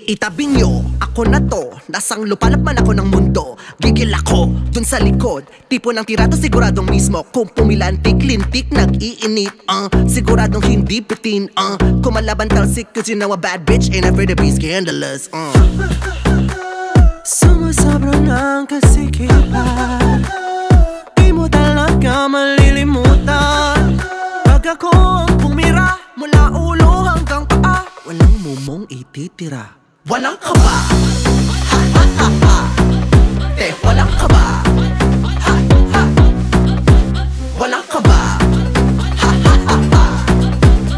Itabi nyo, ako na to. Nasang lupalap man ako ng mundo. Gigil ako, dun sa likod. Tipo ng tirado siguradong mismo. Kung pumilantik, lintik, nag-iinit siguradong hindi bitin Kumalaban talsik, cause you know a bad bitch ain't afraid to be scandalous Sumasobra ng kasikipan, di mo talaga malilimutan. Pag ako ang pumira, mula ulo hanggang paa, walang mumong ititira. Walang kaba, ha ha ha ha. Te, walang kaba, ha ha. Walang kaba, ha ha ha ha.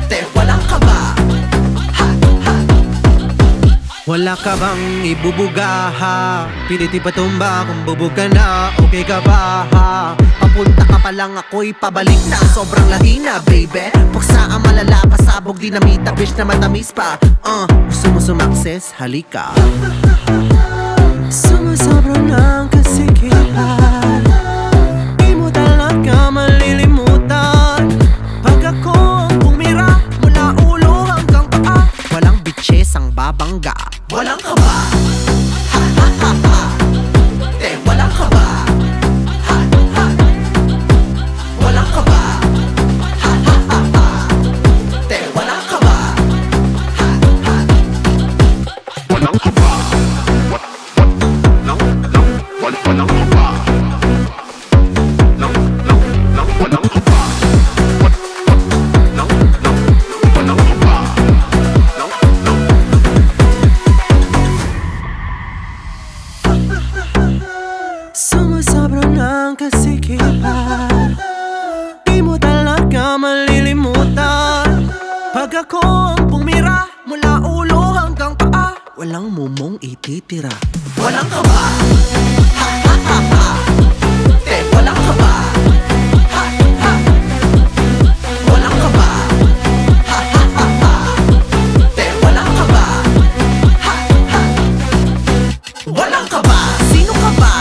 Te, walang kaba, ha ha. Wala ka bang ibubuga ha? Piliti patumba kung bubog ka na. Okay ka ba ha? Papunta ka pa lang ako'y pabalik na. Sobrang lahina baby. Puksa ang malala, pasabog dinamita, bitch na matamis pa. Gusto mo sumakses? Halika. Sumasobra ng kasikipan, di mo talaga malilimutan. Pag ako ang bumira, mula ulo hanggang paa, walang bitches ang babangga. Walang kaba, ha ha ha ha. Te, walang kaba, ha ha. Walang kaba, ha ha ha ha. Te, walang kaba, ha ha. Walang kaba. No, no, walang kaba. No, no, no, walang kaba. No, no, walang kaba. No, no. Sumasobra ng kasikipan, di mo talaga malilimutan. Pag ako ang pumira, mula ulo hanggang paa, walang mumong ititira. Walang kaba, ha ha ha ha. Te, walang kaba, ha ha. Walang kaba, ha ha ha ha. Te, walang kaba, ha ha. Walang kaba, sino ka ba?